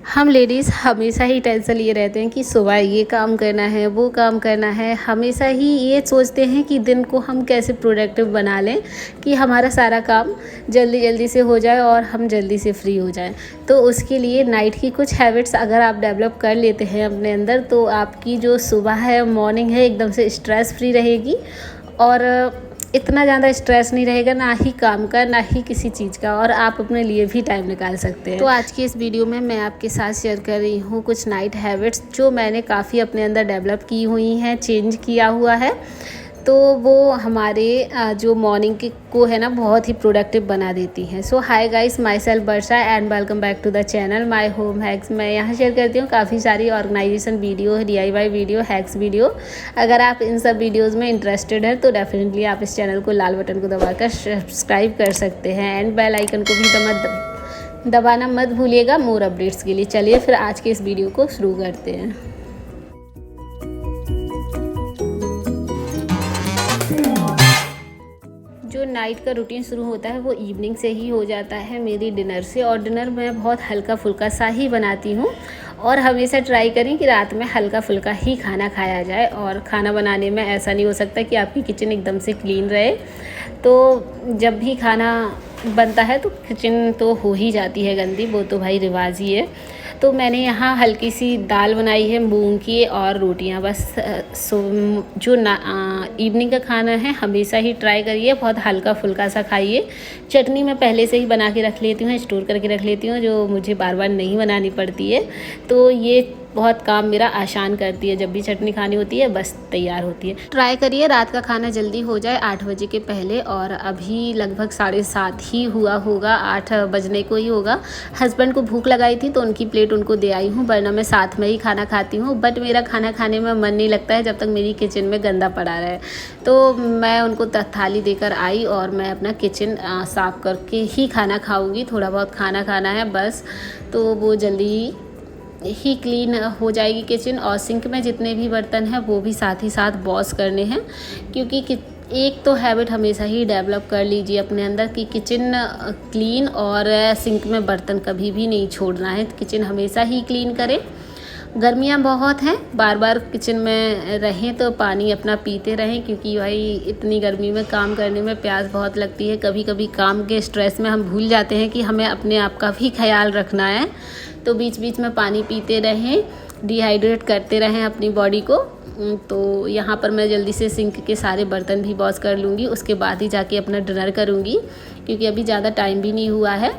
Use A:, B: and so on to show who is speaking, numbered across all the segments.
A: हम लेडीज़ हमेशा ही टेंशन लिए रहते हैं कि सुबह ये काम करना है, वो काम करना है। हमेशा ही ये सोचते हैं कि दिन को हम कैसे प्रोडक्टिव बना लें कि हमारा सारा काम जल्दी जल्दी से हो जाए और हम जल्दी से फ्री हो जाएं। तो उसके लिए नाइट की कुछ हैबिट्स अगर आप डेवलप कर लेते हैं अपने अंदर, तो आपकी जो सुबह है, मॉर्निंग है, एकदम से स्ट्रेस फ्री रहेगी और इतना ज़्यादा स्ट्रेस नहीं रहेगा, ना ही काम का ना ही किसी चीज़ का, और आप अपने लिए भी टाइम निकाल सकते हैं। तो आज की इस वीडियो में मैं आपके साथ शेयर कर रही हूँ कुछ नाइट हैबिट्स जो मैंने काफ़ी अपने अंदर डेवलप की हुई हैं, चेंज किया हुआ है। तो वो हमारे जो मॉर्निंग को है ना बहुत ही प्रोडक्टिव बना देती हैं। So hi guys, myself Varsha and welcome back to the channel my home hacks. मैं यहाँ शेयर करती हूँ काफ़ी सारी organization video, DIY video, hacks video. अगर आप इन सब वीडियोज़ में इंटरेस्टेड हैं तो डेफिनेटली आप इस चैनल को लाल बटन को दबाकर सब्सक्राइब कर सकते हैं एंड बेल आइकन को भी दबाना मत भूलिएगा मोर अपडेट्स के लिए। चलिए फिर आज के इस वीडियो को शुरू करते हैं। जो नाइट का रूटीन शुरू होता है वो इवनिंग से ही हो जाता है मेरी डिनर से, और डिनर मैं बहुत हल्का फुल्का सा ही बनाती हूँ। और हमेशा ट्राई करें कि रात में हल्का फुल्का ही खाना खाया जाए, और खाना बनाने में ऐसा नहीं हो सकता कि आपकी किचन एकदम से क्लीन रहे। तो जब भी खाना बनता है तो किचन तो हो ही जाती है गंदी, वो तो भाई रिवाज ही है। तो मैंने यहाँ हल्की सी दाल बनाई है मूंग की और रोटियाँ बस। जो इवनिंग का खाना है हमेशा ही ट्राई करिए, बहुत हल्का फुल्का सा खाइए। चटनी मैं पहले से ही बना के रख लेती हूँ, स्टोर करके रख लेती हूँ, जो मुझे बार बार नहीं बनानी पड़ती है। तो ये बहुत काम मेरा आसान करती है। जब भी चटनी खानी होती है बस तैयार होती है। ट्राई करिए रात का खाना जल्दी हो जाए 8 बजे के पहले, और अभी लगभग 7:30 ही हुआ होगा, 8 बजने को ही होगा। हस्बैंड को भूख लगाई थी तो उनकी प्लेट उनको दे आई हूँ, वरना मैं साथ में ही खाना खाती हूँ। बट मेरा खाना खाने में मन नहीं लगता है जब तक मेरी किचन में गंदा पड़ा रहे। तो मैं उनको थाली देकर आई और मैं अपना किचन साफ़ करके ही खाना खाऊँगी। थोड़ा बहुत खाना खाना है बस, तो वो जल्दी ही क्लीन हो जाएगी किचन। और सिंक में जितने भी बर्तन हैं वो भी साथ ही साथ वॉश करने हैं, क्योंकि एक तो हैबिट हमेशा ही डेवलप कर लीजिए अपने अंदर कि किचन क्लीन, और सिंक में बर्तन कभी भी नहीं छोड़ना है। किचन हमेशा ही क्लीन करें। गर्मियाँ बहुत हैं, बार बार किचन में रहें तो पानी अपना पीते रहें, क्योंकि भाई इतनी गर्मी में काम करने में प्यास बहुत लगती है। कभी कभी काम के स्ट्रेस में हम भूल जाते हैं कि हमें अपने आप का भी ख्याल रखना है। तो बीच बीच में पानी पीते रहें, डिहाइड्रेट करते रहें अपनी बॉडी को। तो यहाँ पर मैं जल्दी से सिंक के सारे बर्तन भी वॉश कर लूँगी, उसके बाद ही जाके अपना डिनर करूँगी, क्योंकि अभी ज़्यादा टाइम भी नहीं हुआ है।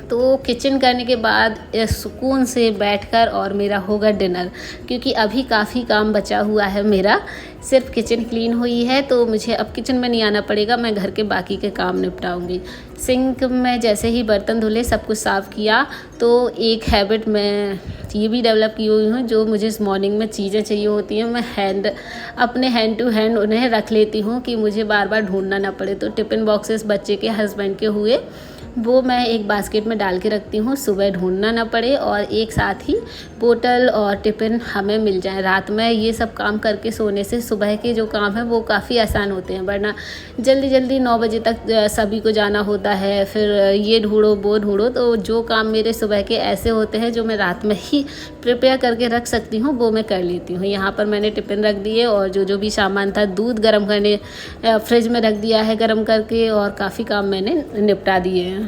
A: तो किचन करने के बाद सुकून से बैठकर और मेरा होगा डिनर, क्योंकि अभी काफ़ी काम बचा हुआ है मेरा। सिर्फ किचन क्लीन हुई है तो मुझे अब किचन में नहीं आना पड़ेगा, मैं घर के बाकी के काम निपटाऊंगी। सिंक में जैसे ही बर्तन धुले, सब कुछ साफ़ किया, तो एक हैबिट मैं ये भी डेवलप की हुई हूँ, जो मुझे इस मॉर्निंग में चीज़ें चाहिए होती हैं मैं अपने हैंड टू हैंड उन्हें रख लेती हूँ कि मुझे बार बार ढूंढना ना पड़े। तो टिफ़िन बॉक्सेस बच्चे के, हस्बैंड के हुए, वो मैं एक बास्केट में डाल के रखती हूँ, सुबह ढूंढना ना पड़े, और एक साथ ही बोतल और टिफ़िन हमें मिल जाए। रात में ये सब काम करके सोने से सुबह के जो काम है वो काफ़ी आसान होते हैं, वरना जल्दी जल्दी 9 बजे तक सभी को जाना होता है, फिर ये ढूंढो वो ढूंढो। तो जो काम मेरे सुबह के ऐसे होते हैं जो मैं रात में ही प्रिपेयर करके रख सकती हूँ, वो मैं कर लेती हूँ। यहाँ पर मैंने टिफ़िन रख दिए, और जो भी सामान था, दूध गर्म करने फ्रिज में रख दिया है गर्म करके, और काफ़ी काम मैंने निपटा दिए हैं।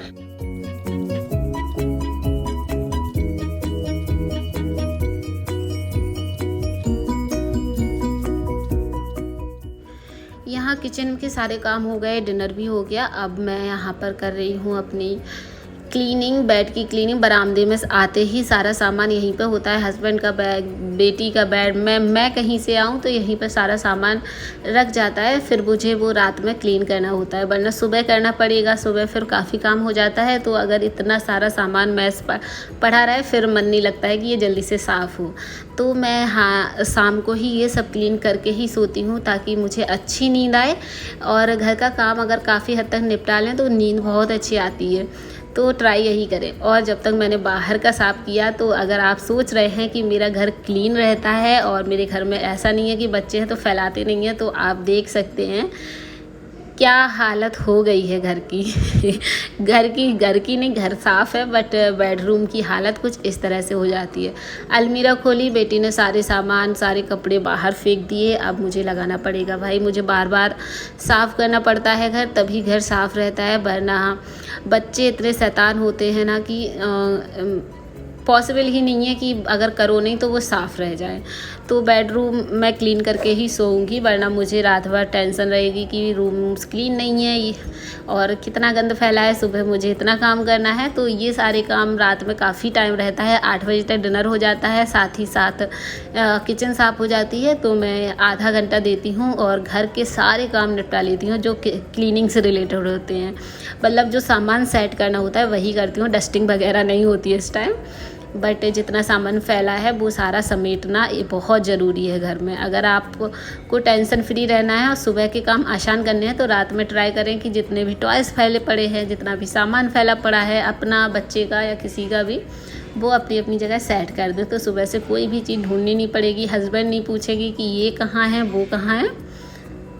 A: यहाँ किचन के सारे काम हो गए, डिनर भी हो गया। अब मैं यहाँ पर कर रही हूँ अपनी क्लीनिंग, बेड की क्लीनिंग। बरामदे में आते ही सारा सामान यहीं पे होता है, हस्बैंड का बैग, बेटी का बैग। मैं कहीं से आऊँ तो यहीं पर सारा सामान रख जाता है, फिर मुझे वो रात में क्लीन करना होता है, वरना सुबह करना पड़ेगा। सुबह फिर काफ़ी काम हो जाता है, तो अगर इतना सारा सामान मैस पड़ा रहा है फिर मन नहीं लगता है कि ये जल्दी से साफ़ हो। तो मैं शाम को ही ये सब क्लीन करके ही सोती हूँ, ताकि मुझे अच्छी नींद आए, और घर का काम अगर काफ़ी हद तक निपटा लें तो नींद बहुत अच्छी आती है। तो ट्राई यही करें। और जब तक मैंने बाहर का साफ़ किया, तो अगर आप सोच रहे हैं कि मेरा घर क्लीन रहता है, और मेरे घर में ऐसा नहीं है कि बच्चे हैं तो फैलाते नहीं हैं, तो आप देख सकते हैं। 2 दिन से 3 दिन से मैं यहाँ पर क्लीनिंग कर रही हूँ अपनी। क्लीनिंग बैड की क्लीनिंग, बरामदे में आते ही सारा सामान रख जाता है, फिर मुझे वो रात में क्लीन करना होता है, वरना सुबह करना पड़ेगा। सुबह फिर काफ़ी काम हो जाता है, तो अगर इतना सारा सामान मैस पड़ा रहा है फिर मन नहीं लगता है कि ये जल्दी से साफ़ हो। तो ट्राई यही करें। और जब तक मैंने बाहर का साफ़ किया, तो अगर आप सोच रहे हैं कि मेरा घर क्लीन रहता है, और मेरे घर में ऐसा नहीं है कि बच्चे हैं तो फैलाते नहीं हैं, तो आप देख सकते हैं। क्या हालत हो गई है घर की घर की नहीं, घर साफ़ है बट बेडरूम की हालत कुछ इस तरह से हो जाती है। अलमीरा खोली, बेटी ने सारे सामान सारे कपड़े बाहर फेंक दिए। अब मुझे लगाना पड़ेगा भाई, मुझे बार बार साफ़ करना पड़ता है घर, तभी घर साफ़ रहता है, वरना बच्चे इतने शैतान होते हैं ना कि पॉसिबल ही नहीं है कि अगर करो नहीं तो वो साफ़ रह जाए। तो बेडरूम मैं क्लीन करके ही सोऊंगी, वरना मुझे रात भर टेंशन रहेगी कि रूम्स क्लीन नहीं है ये और कितना गंद फैला है, सुबह मुझे इतना काम करना है। तो ये सारे काम रात में काफ़ी टाइम रहता है, 8 बजे तक डिनर हो जाता है, साथ ही साथ किचन साफ़ हो जाती है। तो मैं आधा घंटा देती हूँ और घर के सारे काम निपटा लेती हूँ जो क्लीनिंग से रिलेटेड होते हैं। मतलब जो सामान सेट करना होता है वही करती हूँ, डस्टिंग वगैरह नहीं होती है इस टाइम। बट जितना सामान फैला है वो सारा समेटना ये बहुत ज़रूरी है घर में। अगर आपको टेंशन फ्री रहना है और सुबह के काम आसान करने हैं तो रात में ट्राई करें कि जितने भी टॉयज़ फैले पड़े हैं, जितना भी सामान फैला पड़ा है अपना, बच्चे का या किसी का भी, वो अपनी अपनी जगह सेट कर दे। तो सुबह से कोई भी चीज़ ढूंढनी नहीं पड़ेगी, हस्बैंड नहीं पूछेगी कि ये कहाँ है वो कहाँ है।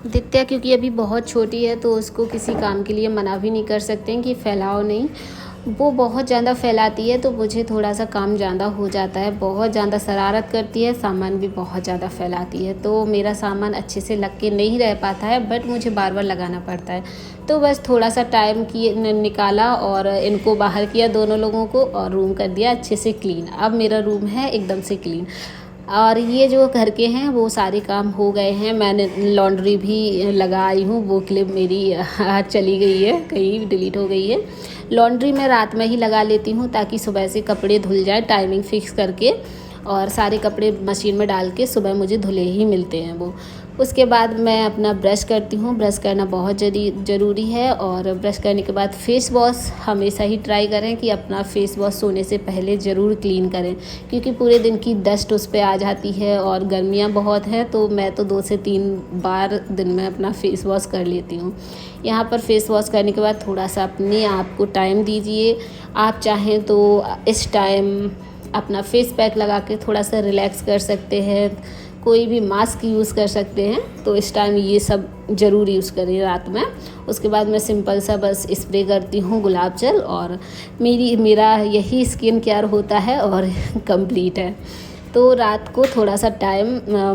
A: दित्या क्योंकि अभी बहुत छोटी है तो उसको किसी काम के लिए मना भी नहीं कर सकते हैं कि फैलाओ नहीं। वो बहुत ज़्यादा फैलाती है तो मुझे थोड़ा सा काम ज़्यादा हो जाता है, बहुत ज़्यादा शरारत करती है, सामान भी बहुत ज़्यादा फैलाती है, तो मेरा सामान अच्छे से लग के नहीं रह पाता है, बट मुझे बार बार लगाना पड़ता है। तो बस थोड़ा सा टाइम निकाला और इनको बाहर किया दोनों लोगों को और रूम कर दिया अच्छे से क्लीन। अब मेरा रूम है एकदम से क्लीन। और ये जो घर के हैं वो सारे काम हो गए हैं। मैंने लॉन्ड्री भी लगा आई हूँ, वो क्लिप मेरी चली गई है, कहीं डिलीट हो गई है। लॉन्ड्री मैं रात में ही लगा लेती हूँ ताकि सुबह से कपड़े धुल जाए, टाइमिंग फिक्स करके, और सारे कपड़े मशीन में डाल के सुबह मुझे धुले ही मिलते हैं वो। उसके बाद मैं अपना ब्रश करती हूँ, ब्रश करना बहुत ज़रूरी है। और ब्रश करने के बाद फेस वॉश हमेशा ही ट्राई करें कि अपना फेस वॉश सोने से पहले ज़रूर क्लीन करें, क्योंकि पूरे दिन की डस्ट उस पर आ जाती है और गर्मियाँ बहुत हैं। तो मैं तो 2 से 3 बार दिन में अपना फेस वॉश कर लेती हूँ। यहाँ पर फेस वॉश करने के बाद थोड़ा सा अपने आप को टाइम दीजिए। आप चाहें तो इस टाइम अपना फेस पैक लगा के थोड़ा सा रिलैक्स कर सकते हैं, कोई भी मास्क यूज़ कर सकते हैं। तो इस टाइम ये सब ज़रूर यूज़ करें रात में। उसके बाद मैं सिंपल सा बस स्प्रे करती हूँ गुलाब जल, और मेरा यही स्किन केयर होता है और कंप्लीट है। तो रात को थोड़ा सा टाइम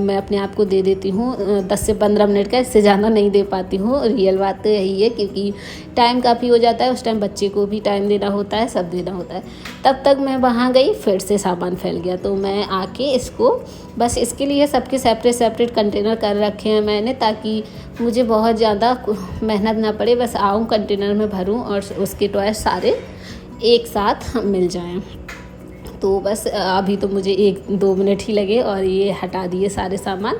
A: मैं अपने आप को दे देती हूँ, 10 से 15 मिनट का, इससे ज़्यादा नहीं दे पाती हूँ। रियल बात तो यही है, क्योंकि टाइम काफ़ी हो जाता है, उस टाइम बच्चे को भी टाइम देना होता है, सब देना होता है। तब तक मैं वहाँ गई, फिर से सामान फैल गया, तो मैं आके इसको बस इसके लिए सबके सेपरेट कंटेनर कर रखे हैं मैंने, ताकि मुझे बहुत ज़्यादा मेहनत ना पड़े। बस आऊँ, कंटेनर में भरूँ और उसके टॉय सारे एक साथ मिल जाएँ। तो बस अभी तो मुझे 1-2 मिनट ही लगे और ये हटा दिए सारे सामान।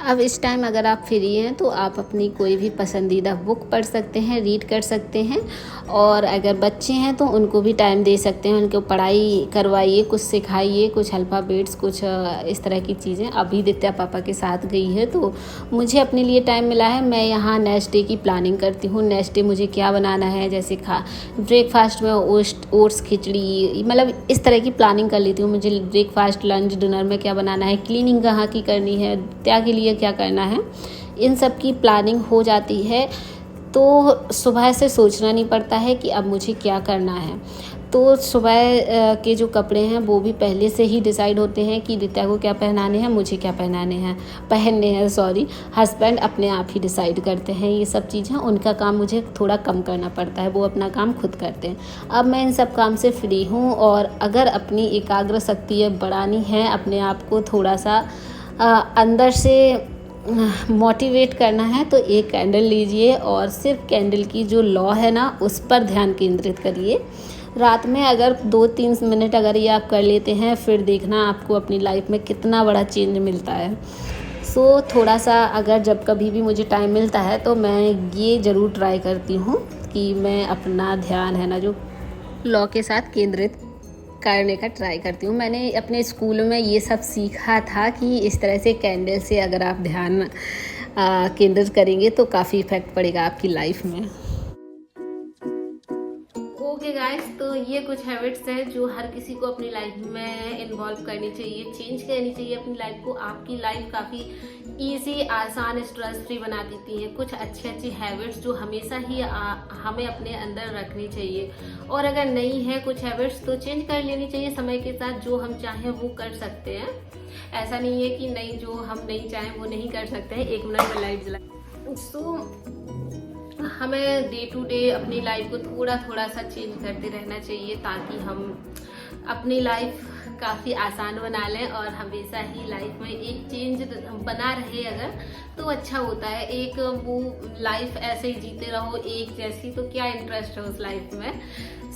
A: अब इस टाइम अगर आप फ्री हैं तो आप अपनी कोई भी पसंदीदा बुक पढ़ सकते हैं, रीड कर सकते हैं। और अगर बच्चे हैं तो उनको भी टाइम दे सकते हैं, उनको पढ़ाई करवाइए, कुछ सिखाइए, कुछ अल्फ़ाबेट्स, कुछ इस तरह की चीज़ें। अभी दित्या पापा के साथ गई है तो मुझे अपने लिए टाइम मिला है। मैं यहाँ नेक्स्ट डे की प्लानिंग करती हूँ, नेक्स्ट डे मुझे क्या बनाना है, जैसे ब्रेकफास्ट में ओट्स खिचड़ी, मतलब इस तरह की प्लानिंग कर लेती हूँ। मुझे ब्रेकफास्ट, लंच, डिनर में क्या बनाना है, क्लीनिंग कहाँ की करनी है, त्या के लिए क्या करना है, इन सब की प्लानिंग हो जाती है। तो सुबह से सोचना नहीं पड़ता है कि अब मुझे क्या करना है। तो सुबह के जो कपड़े हैं वो भी पहले से ही डिसाइड होते हैं कि दित्या को क्या पहनाने हैं, मुझे क्या पहनने हैं। हस्बैंड अपने आप ही डिसाइड करते हैं ये सब चीज़ें, उनका काम मुझे थोड़ा कम करना पड़ता है, वो अपना काम खुद करते हैं। अब मैं इन सब काम से फ्री हूँ, और अगर अपनी एकाग्र शक्ति बढ़ानी है, अपने आप को थोड़ा सा अंदर से मोटिवेट करना है, तो एक कैंडल लीजिए और सिर्फ कैंडल की जो लौ है ना उस पर ध्यान केंद्रित करिए। रात में अगर 2-3 मिनट अगर ये आप कर लेते हैं, फिर देखना आपको अपनी लाइफ में कितना बड़ा चेंज मिलता है। सो थोड़ा सा अगर जब कभी भी मुझे टाइम मिलता है तो मैं ये ज़रूर ट्राई करती हूँ कि मैं अपना ध्यान है ना जो लौ के साथ केंद्रित करने का ट्राई करती हूँ। मैंने अपने स्कूल में ये सब सीखा था कि इस तरह से कैंडल से अगर आप ध्यान केंद्रित करेंगे तो काफ़ी इफेक्ट पड़ेगा आपकी लाइफ में। ओके गाइस, तो ये कुछ हैबिट्स हैं जो हर किसी को अपनी लाइफ में इन्वॉल्व करनी चाहिए, चेंज करनी चाहिए अपनी लाइफ को। आपकी लाइफ काफ़ी इजी, आसान, स्ट्रेस फ्री बना देती हैं कुछ अच्छी हैबिट्स जो हमेशा ही हमें अपने अंदर रखनी चाहिए। और अगर नहीं है कुछ हैबिट्स तो चेंज कर लेनी चाहिए समय के साथ। जो हम चाहें वो कर सकते हैं, ऐसा नहीं है कि नहीं, जो हम नहीं चाहें वो नहीं कर सकते हैं। 1 मिनट में लाइट जला। तो हमें डे टू डे अपनी लाइफ को थोड़ा थोड़ा सा चेंज करते रहना चाहिए ताकि हम अपनी लाइफ काफ़ी आसान बना लें और हमेशा ही लाइफ में एक चेंज बना रहे अगर तो अच्छा होता है। एक वो लाइफ ऐसे ही जीते रहो एक जैसी, तो क्या इंटरेस्ट है उस लाइफ में।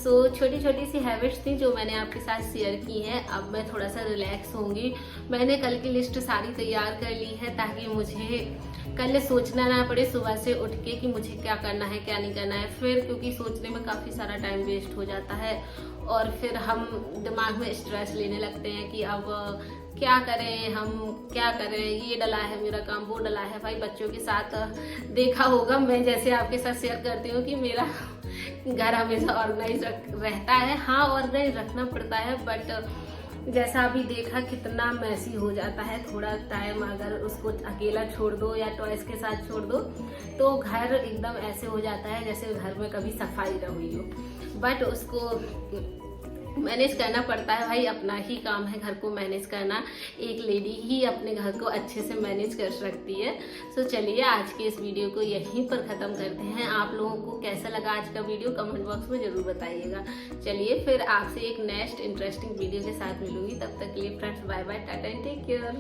A: सो छोटी छोटी सी हैबिट्स थी जो मैंने आपके साथ शेयर की हैं। अब मैं थोड़ा सा रिलैक्स होंगी। मैंने कल की लिस्ट सारी तैयार कर ली है ताकि मुझे कल सोचना ना पड़े सुबह से उठ के कि मुझे क्या करना है क्या नहीं करना है। फिर क्योंकि सोचने में काफ़ी सारा टाइम वेस्ट हो जाता है और फिर हम दिमाग में स्ट्रेस लेने लगते हैं कि अब क्या करें, हम क्या करें, ये डला है मेरा काम, वो डला है। भाई बच्चों के साथ देखा होगा, मैं जैसे आपके साथ शेयर करती हूँ कि मेरा घर हमेशा ऑर्गेनाइज रहता है। हाँ, ऑर्गेनाइज रखना पड़ता है, बट जैसा अभी देखा कितना मैसी हो जाता है। थोड़ा टाइम अगर उसको अकेला छोड़ दो या टॉयज के साथ छोड़ दो तो घर एकदम ऐसे हो जाता है जैसे घर में कभी सफाई न हुई हो। बट उसको मैनेज करना पड़ता है भाई, अपना ही काम है घर को मैनेज करना। एक लेडी ही अपने घर को अच्छे से मैनेज कर सकती है। सो चलिए आज के इस वीडियो को यहीं पर ख़त्म करते हैं। आप लोगों को कैसा लगा आज का वीडियो कमेंट बॉक्स में ज़रूर बताइएगा। चलिए फिर आपसे एक नेक्स्ट इंटरेस्टिंग वीडियो के साथ मिलूंगी। तब तक के लिए friends bye bye, tata and take care.